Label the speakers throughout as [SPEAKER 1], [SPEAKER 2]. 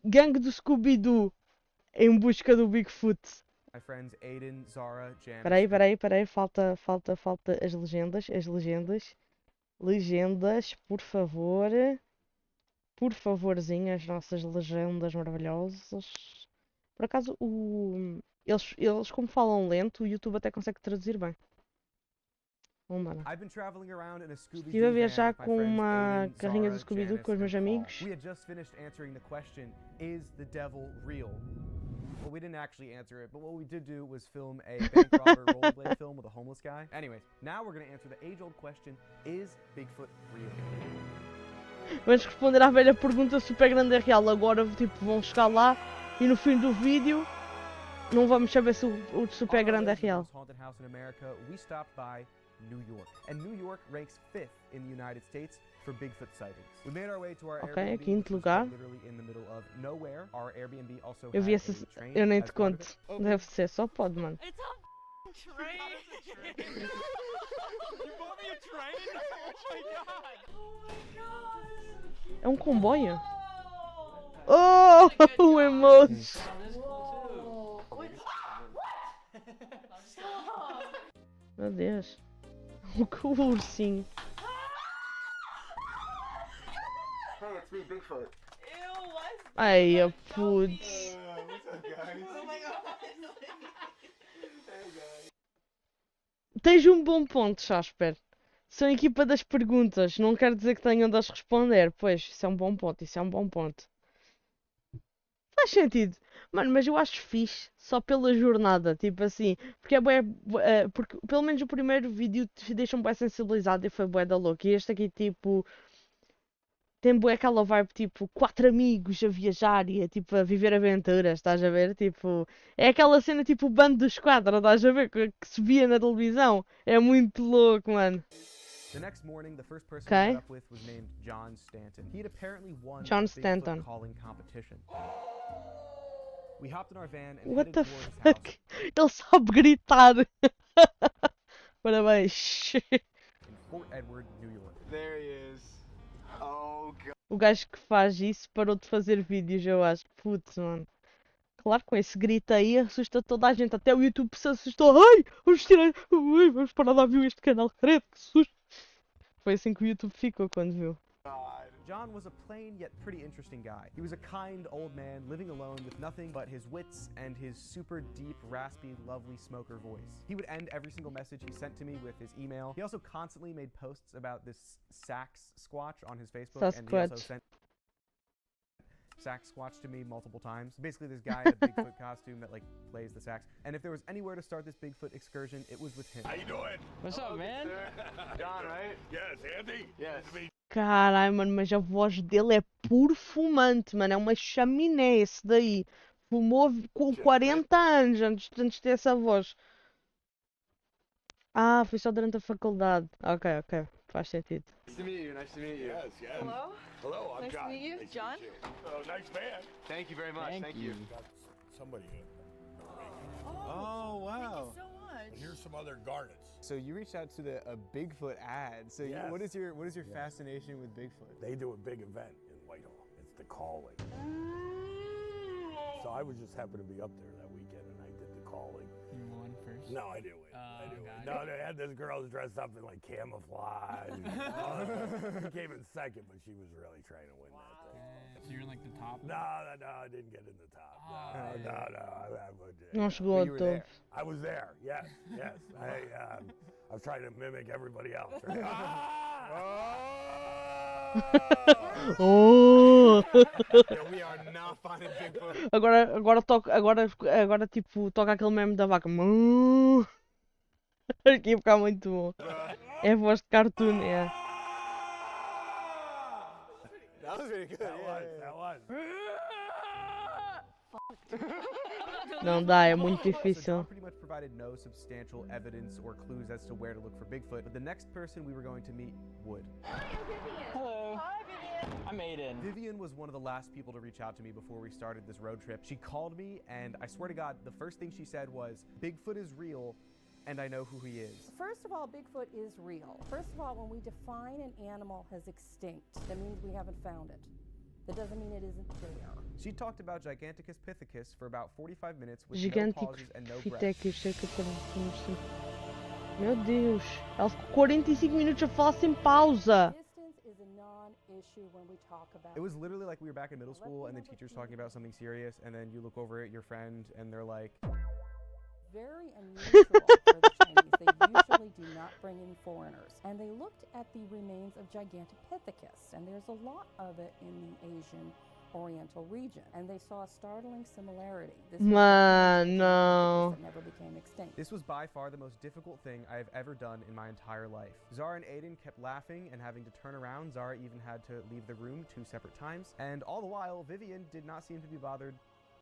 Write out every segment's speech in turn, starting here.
[SPEAKER 1] Gangue do Scooby-Doo em busca do Bigfoot.
[SPEAKER 2] My friends Aiden, Zara, Janice.
[SPEAKER 1] Peraí, falta as legendas, legendas, por favor, favorzinho, as nossas legendas maravilhosas. Por acaso, eles como falam lento, o YouTube até consegue traduzir bem. Vamos lá.
[SPEAKER 2] I've been traveling around in a
[SPEAKER 1] Estive a
[SPEAKER 2] Scooby-Doo
[SPEAKER 1] viajar
[SPEAKER 2] van with my
[SPEAKER 1] com
[SPEAKER 2] friends
[SPEAKER 1] uma
[SPEAKER 2] Aiden,
[SPEAKER 1] carrinha do
[SPEAKER 2] Zara,
[SPEAKER 1] Scooby-Doo
[SPEAKER 2] Janice,
[SPEAKER 1] com os meus
[SPEAKER 2] and Paul.
[SPEAKER 1] amigos.
[SPEAKER 2] We had just finished answering the question, is the devil real? Well, we didn't actually answer it, but what we did do was film a bank robber rollerblade film with a homeless guy. Anyways, now we're going to answer the age-old question, is Bigfoot real?
[SPEAKER 1] Vamos responder à velha pergunta super grande é real. Agora, tipo, vão chegar lá e no fim do vídeo não vamos saber se o super grande é real.
[SPEAKER 2] Haunted house in America, we stopped by New York. And New York ranks 5th in the United States for Bigfoot sightings. We made our way to our Airbnb,
[SPEAKER 1] quinto
[SPEAKER 2] which
[SPEAKER 1] lugar.
[SPEAKER 2] was literally in the middle of nowhere. Our Airbnb also
[SPEAKER 1] Eu vi
[SPEAKER 2] had
[SPEAKER 1] essa.
[SPEAKER 2] a train
[SPEAKER 1] Eu nem
[SPEAKER 2] as
[SPEAKER 1] te
[SPEAKER 2] part of
[SPEAKER 1] conto.
[SPEAKER 2] it.
[SPEAKER 1] Deve ser, só pode, mano.
[SPEAKER 3] It's a train! You bought me a train? Oh my god! Oh my god!
[SPEAKER 1] É um comboio? Oh, o emoji! Meu Deus. O ursinho.
[SPEAKER 4] Hey, it's me, Bigfoot.
[SPEAKER 3] Ew, why is
[SPEAKER 1] Ai, a
[SPEAKER 3] Bigfoot
[SPEAKER 1] putz.
[SPEAKER 4] What's up, guys?
[SPEAKER 3] Oh my god!
[SPEAKER 4] Hey, guys.
[SPEAKER 1] Tens um bom ponto, Jasper. São a equipa das perguntas. Não quer dizer que tenham de as responder. Pois, isso é um bom ponto. Faz sentido. Mano, mas eu acho fixe só pela jornada, tipo assim, porque é bué, porque pelo menos o primeiro vídeo te deixa-me bué sensibilizado e foi bué da louca. E este aqui, tipo, tem bué aquela vibe, tipo, 4 amigos a viajar e tipo, a viver aventuras, estás a ver? Tipo, é aquela cena tipo o bando dos quatro, estás a ver? Que se via na televisão. É muito louco, mano.
[SPEAKER 2] The next morning, the first person
[SPEAKER 1] Okay.
[SPEAKER 2] we met up with was named John Stanton. He had apparently won
[SPEAKER 1] John
[SPEAKER 2] a
[SPEAKER 1] Stanton.
[SPEAKER 2] Bigfoot calling competition. We hopped in our van and
[SPEAKER 1] What
[SPEAKER 2] headed
[SPEAKER 1] the
[SPEAKER 2] toward his
[SPEAKER 1] fuck?
[SPEAKER 2] house
[SPEAKER 1] Ele sabe gritar. Parabéns.
[SPEAKER 2] in Fort Edward, New York.
[SPEAKER 4] There he is. Oh, God.
[SPEAKER 1] O gajo que faz isso parou de fazer vídeos, eu acho. Putz, mano. Claro, com esse grito aí assusta toda a gente. Até o YouTube se assustou. Ai, vamos tirar. Ai, vamos parar de ver este canal. Credo, que susto. Foi assim que o YouTube ficou quando viu.
[SPEAKER 4] God.
[SPEAKER 2] John was a plain yet pretty interesting guy. He was a kind old man living alone with nothing but his wits and his super deep, raspy, lovely smoker voice. He would end every single message he sent to me with his email. He also constantly made posts about this sax squatch on his Facebook, and he also
[SPEAKER 1] Sasquatch.
[SPEAKER 2] sent sax squatch to me multiple times. Basically, this guy in a Bigfoot costume that like plays the sax. And if there was anywhere to start this Bigfoot excursion, it was with him.
[SPEAKER 5] How you doing?
[SPEAKER 3] What's up, man?
[SPEAKER 4] John, right?
[SPEAKER 5] Yes, Andy?
[SPEAKER 4] Yes.
[SPEAKER 1] Caralho, mano, mas a voz dele é puro fumante, mano. É uma chaminé esse daí. Fumou com 40 anos antes de ter essa voz. Ah, foi só durante a faculdade. Ok. Faz sentido.
[SPEAKER 4] Nice to meet you. Nice to meet you.
[SPEAKER 5] Yes, yes.
[SPEAKER 3] Hello?
[SPEAKER 5] Hello, I'm
[SPEAKER 3] Nice to
[SPEAKER 5] John.
[SPEAKER 3] meet you.
[SPEAKER 5] Nice to
[SPEAKER 3] John?
[SPEAKER 5] meet you. Oh, nice man.
[SPEAKER 4] Thank you very much. Thank you.
[SPEAKER 5] Got somebody here.
[SPEAKER 2] Oh, wow.
[SPEAKER 3] Thank you so much.
[SPEAKER 5] And here's some other garnets.
[SPEAKER 2] So you reached out to a Bigfoot ad. So
[SPEAKER 5] Yes.
[SPEAKER 2] what is your fascination with Bigfoot?
[SPEAKER 5] They do a big event in Whitehall. It's the calling. So I was just happened to be up there that weekend and I did the calling.
[SPEAKER 6] You won first.
[SPEAKER 5] No, I didn't win. I didn't win.
[SPEAKER 6] got
[SPEAKER 5] No, they had this girl dressed up in like camouflage. She came in second, but she was really trying to win that thing.
[SPEAKER 6] So you're in like the top.
[SPEAKER 5] No, I didn't get in the top. No.
[SPEAKER 1] Não chegou
[SPEAKER 2] But
[SPEAKER 1] ao
[SPEAKER 2] you were
[SPEAKER 1] topo.
[SPEAKER 2] there.
[SPEAKER 5] I was there. Yes. I was trying to mimic everybody else. Right?
[SPEAKER 1] Oh!
[SPEAKER 4] Yeah, we are not finding Bigfoot.
[SPEAKER 1] Agora tipo, toca aquele meme da vaca. Mu. Aqui ia ficar muito bom. É a voz de cartoon, é.
[SPEAKER 4] That was pretty good.
[SPEAKER 5] That was.
[SPEAKER 1] Não dá, é muito
[SPEAKER 2] So
[SPEAKER 1] difícil.
[SPEAKER 2] John pretty much provided no substantial evidence or clues as to where to look for Bigfoot, but the next person we were going to meet would.
[SPEAKER 6] Hello.
[SPEAKER 3] Hi, Vivian.
[SPEAKER 6] I'm Aiden.
[SPEAKER 2] Vivian was one of the last people to reach out to me before we started this road trip. She called me, and I swear to God, the first thing she said was, Bigfoot is real, and I know who he is.
[SPEAKER 7] First of all, Bigfoot is real. First of all, when we define an animal as extinct, that means we haven't found it. That doesn't mean it isn't there.
[SPEAKER 2] She talked about Giganticus pithecus for about 45 minutes with no pauses and no breaks.
[SPEAKER 1] Meu Deus, ela ficou 45 minutos a falar sem pausa.
[SPEAKER 7] Distance is a non-issue when we talk about
[SPEAKER 2] It was literally like we were back in middle school and the teacher's talking about something serious, and then you look over at your friend and they're like,
[SPEAKER 7] very unusual for the Chinese. They usually do not bring in foreigners. And they looked at the remains of Gigantopithecus, and there's a lot of it in the Asian Oriental region, and they saw a startling similarity. This was the
[SPEAKER 1] Mano.
[SPEAKER 7] that never became extinct.
[SPEAKER 2] this was by far the most difficult thing I have ever done in my entire life. Zara and Aiden kept laughing and having to turn around. Zara even had to leave the room 2 separate times, and all the while, Vivian did not seem to be bothered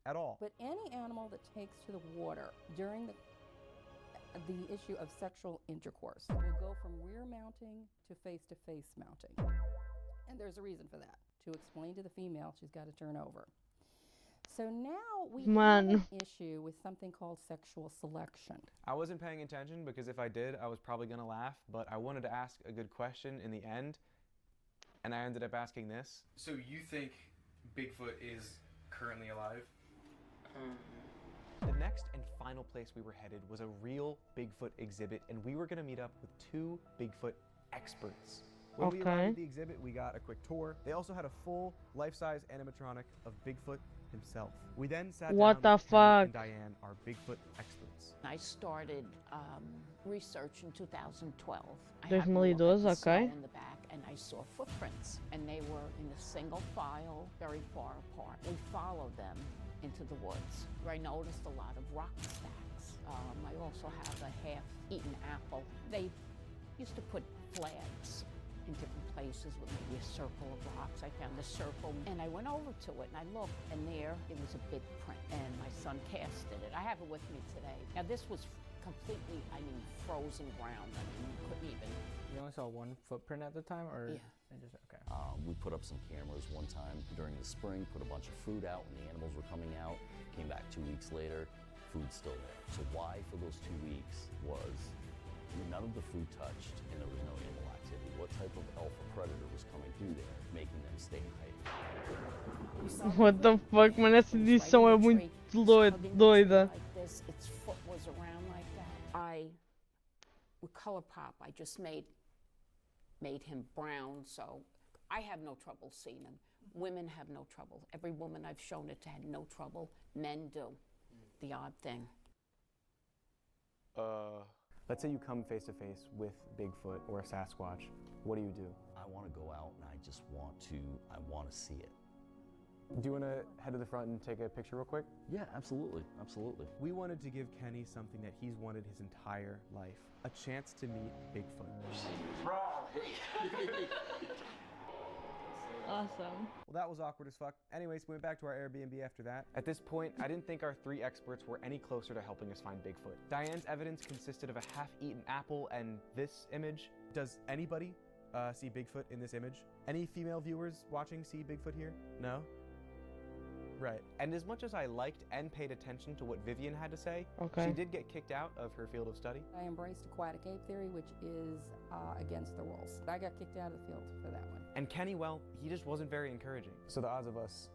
[SPEAKER 2] at all.
[SPEAKER 7] But any animal that takes to the water during the issue of sexual intercourse will go from rear mounting to face mounting. And there's a reason for that. To explain to the female, she's got to turn over. So now we have an issue with something called sexual selection.
[SPEAKER 2] I wasn't paying attention because if I did, I was probably going to laugh, but I wanted to ask a good question in the end, and I ended up asking this. So you think Bigfoot is currently alive? The next and final place we were headed was a real Bigfoot exhibit, and we were going to meet up with 2 Bigfoot experts. When we arrived at the exhibit, we got a quick tour. They also had a full life-size animatronic of Bigfoot himself. We then sat down with Kenny and Diane, our Bigfoot experts.
[SPEAKER 8] I started research in 2012. I
[SPEAKER 1] 2012,
[SPEAKER 8] had snow
[SPEAKER 1] okay.
[SPEAKER 8] in the back, and I saw footprints, and they were in a single file, very far apart. We followed them into the woods, where I noticed a lot of rock stacks. I also have a half-eaten apple. They used to put flags in different places with maybe a circle of rocks. I found a circle, and I went over to it, and I looked, and there it was a big print, and my son casted it. I have it with me today. Now this was completely, frozen ground. You couldn't even.
[SPEAKER 6] You only saw one footprint at the time, or?
[SPEAKER 8] Yeah.
[SPEAKER 6] Okay.
[SPEAKER 9] We put up some cameras one time during the spring, put a bunch of food out when the animals were coming out, came back 2 weeks later, food's still there. So why for those 2 weeks was none of the food touched and there was no animal activity. What type of alpha predator was coming through there, making them stay in hiding?
[SPEAKER 1] What the fuck, mano, essa edição é muito doida.
[SPEAKER 8] Like this, its foot was around like that. With color pop, I just made him brown, so I have no trouble seeing him. Women have no trouble. Every woman I've shown it to had no trouble. Men do. The odd thing.
[SPEAKER 2] Let's say you come face to face with Bigfoot or a Sasquatch. What do you do?
[SPEAKER 9] I want to go out and I want to see it.
[SPEAKER 2] Do you want to head to the front and take a picture real quick?
[SPEAKER 9] Yeah, absolutely, absolutely.
[SPEAKER 2] We wanted to give Kenny something that he's wanted his entire life. A chance to meet Bigfoot.
[SPEAKER 10] Awesome.
[SPEAKER 2] Well, that was awkward as fuck. Anyways, we went back to our Airbnb after that. At this point, I didn't think our 3 experts were any closer to helping us find Bigfoot. Diane's evidence consisted of a half-eaten apple and this image. Does anybody see Bigfoot in this image? Any female viewers watching see Bigfoot here? No? Right. And as much as I liked and paid attention to what Vivian had to say, she did get kicked out of her field of study.
[SPEAKER 7] I embraced aquatic ape theory, which is against the rules. I got kicked out of the field for that one.
[SPEAKER 2] And Kenny, well, he just wasn't very encouraging. So the odds of us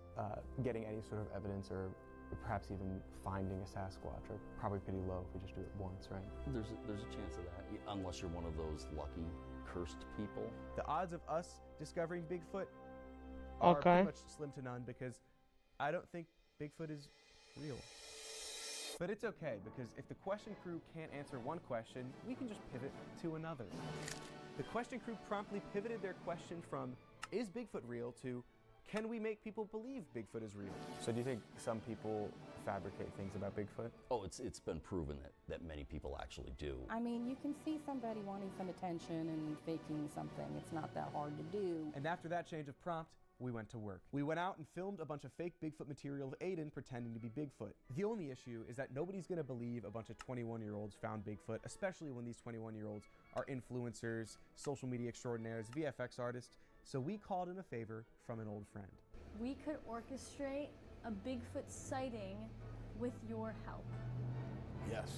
[SPEAKER 2] getting any sort of evidence or perhaps even finding a Sasquatch are probably pretty low if we just do it once, right?
[SPEAKER 9] There's a chance of that, unless you're one of those lucky, cursed people.
[SPEAKER 2] The odds of us discovering Bigfoot are pretty much slim to none because I don't think Bigfoot is real. But it's okay, because if the question crew can't answer one question, we can just pivot to another. The question crew promptly pivoted their question from, is Bigfoot real, to, can we make people believe Bigfoot is real? So do you think some people fabricate things about Bigfoot?
[SPEAKER 9] Oh, it's been proven that many people actually do.
[SPEAKER 7] I mean, you can see somebody wanting some attention and faking something. It's not that hard to do.
[SPEAKER 2] And after that change of prompt, we went to work. We went out and filmed a bunch of fake Bigfoot material of Aiden pretending to be Bigfoot. The only issue is that nobody's gonna believe a bunch of 21-year-olds found Bigfoot, especially when these 21-year-olds are influencers, social media extraordinaires, VFX artists, so we called in a favor from an old friend.
[SPEAKER 10] We could orchestrate a Bigfoot sighting with your help.
[SPEAKER 5] Yes.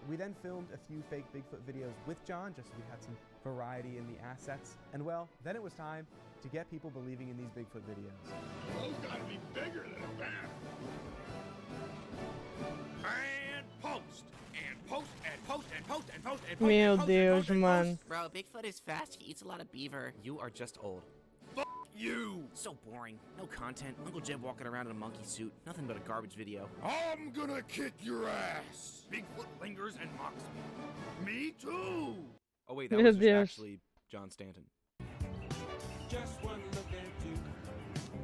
[SPEAKER 2] We then filmed a few fake Bigfoot videos with John, just so we had some variety in the assets. And well, then it was time to get people believing in these Bigfoot videos.
[SPEAKER 5] Those gotta be bigger than a bat. And post! And post, and post, and post, and post, and post,
[SPEAKER 1] Meu
[SPEAKER 5] and post,
[SPEAKER 1] Deus,
[SPEAKER 5] and post,
[SPEAKER 1] mano.
[SPEAKER 11] Bro, Bigfoot is fast. He eats a lot of beaver.
[SPEAKER 3] You are just old.
[SPEAKER 5] you!
[SPEAKER 11] So boring. No content. Uncle Jeb walking around in a monkey suit. Nothing but a garbage video.
[SPEAKER 5] I'm gonna kick your ass! Bigfoot lingers and mocks me. Me too!
[SPEAKER 3] Oh wait, that
[SPEAKER 1] Meu
[SPEAKER 3] was just
[SPEAKER 1] Deus.
[SPEAKER 3] actually John Stanton.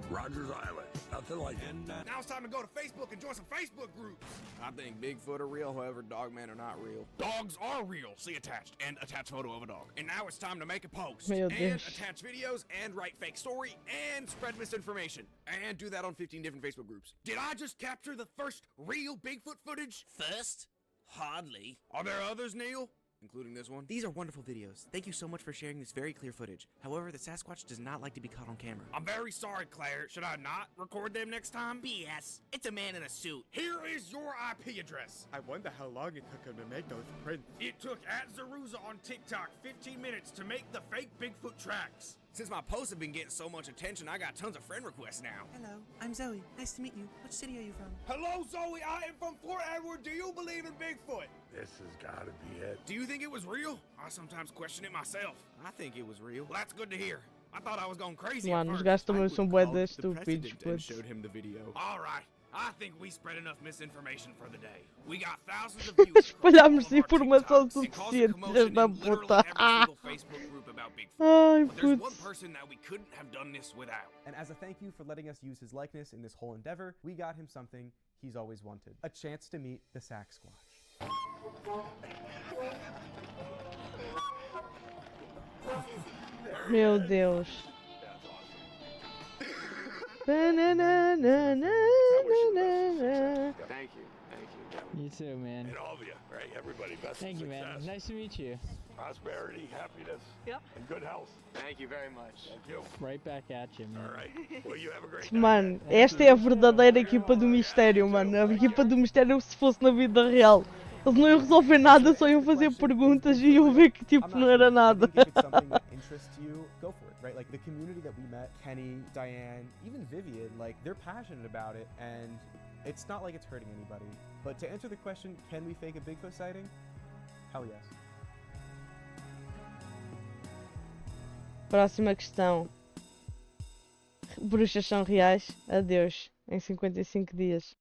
[SPEAKER 5] Rogers Island. Nothing like it.
[SPEAKER 4] Now it's time to go to Facebook and join some Facebook groups.
[SPEAKER 3] I think Bigfoot are real, however, Dogman are not real.
[SPEAKER 5] Dogs are real. See attached. And attached photo of a dog. And now it's time to make a post.
[SPEAKER 1] Meu
[SPEAKER 3] And
[SPEAKER 1] Deus.
[SPEAKER 3] attach videos, and write fake story, and spread misinformation. And do that on 15 different Facebook groups.
[SPEAKER 5] Did I just capture the first real Bigfoot footage?
[SPEAKER 11] First? Hardly.
[SPEAKER 5] Are there others, Neil?
[SPEAKER 3] Including this one.
[SPEAKER 11] These are wonderful videos. Thank you so much for sharing this very clear footage. However, the Sasquatch does not like to be caught on camera.
[SPEAKER 5] I'm very sorry, Claire. Should I not record them next time?
[SPEAKER 11] BS. It's a man in a suit.
[SPEAKER 5] Here is your IP address.
[SPEAKER 4] I wonder how long it took him to make those prints.
[SPEAKER 5] It took @Zaruza on TikTok 15 minutes to make the fake Bigfoot tracks.
[SPEAKER 3] Since my posts have been getting so much attention, I got tons of friend requests now.
[SPEAKER 11] Hello, I'm Zoe. Nice to meet you. Which city are you from?
[SPEAKER 5] Hello, Zoe. I am from Fort Edward. Do you believe in Bigfoot? This has gotta be it.
[SPEAKER 3] Do you think it was real? I sometimes question it myself. I think it was real.
[SPEAKER 5] Well, that's good to hear. I thought I was going crazy
[SPEAKER 1] Mano,
[SPEAKER 5] at
[SPEAKER 1] os
[SPEAKER 5] first.
[SPEAKER 1] gajos
[SPEAKER 3] I
[SPEAKER 1] também
[SPEAKER 3] would
[SPEAKER 1] são bué
[SPEAKER 3] call
[SPEAKER 1] de
[SPEAKER 3] the
[SPEAKER 1] estúpidos,
[SPEAKER 3] president and
[SPEAKER 1] puto.
[SPEAKER 3] showed him the video.
[SPEAKER 5] All right. I think we spread enough misinformation for the day. We got thousands of views. across
[SPEAKER 1] Espalhámos
[SPEAKER 5] all of our
[SPEAKER 1] informação
[SPEAKER 5] TikToks. It caused a
[SPEAKER 1] suficiente,
[SPEAKER 5] commotion
[SPEAKER 1] filhos da
[SPEAKER 5] in literally
[SPEAKER 1] puta.
[SPEAKER 5] every single Facebook group about Bigfoot.
[SPEAKER 1] Ai,
[SPEAKER 5] But there's one
[SPEAKER 1] putz.
[SPEAKER 5] person that we couldn't have done this without.
[SPEAKER 2] And as a thank you for letting us use his likeness in this whole endeavor, we got him something he's always wanted. A chance to meet the Sasquatch.
[SPEAKER 1] Meu Deus. Bananana.
[SPEAKER 4] Thank you. Thank you.
[SPEAKER 6] You too, man.
[SPEAKER 5] And all of you, right? Everybody, best
[SPEAKER 6] Thank
[SPEAKER 5] of
[SPEAKER 6] you, man.
[SPEAKER 5] success.
[SPEAKER 6] Nice to meet you.
[SPEAKER 5] Prosperity, happiness, and good health.
[SPEAKER 4] Thank you very much.
[SPEAKER 5] Thank you.
[SPEAKER 6] Right back at you, man.
[SPEAKER 5] All right. Well, you have a great night.
[SPEAKER 1] Mano, esta é a verdadeira equipa do mistério, mano. A equipa do mistério se fosse na vida real. Eles não iam resolver nada, só iam fazer perguntas e iam ver que tipo não era nada.
[SPEAKER 2] I think if it's something that interests you, go for it, right? Like the community that we met, Kenny, Diane, even Vivian, like they're passionate about it, and it's not like it's hurting anybody. But to answer the question, can we fake a Bigfoot sighting? Hell yes.
[SPEAKER 1] Próxima questão. Bruxas são reais? Adeus. Em 55 dias.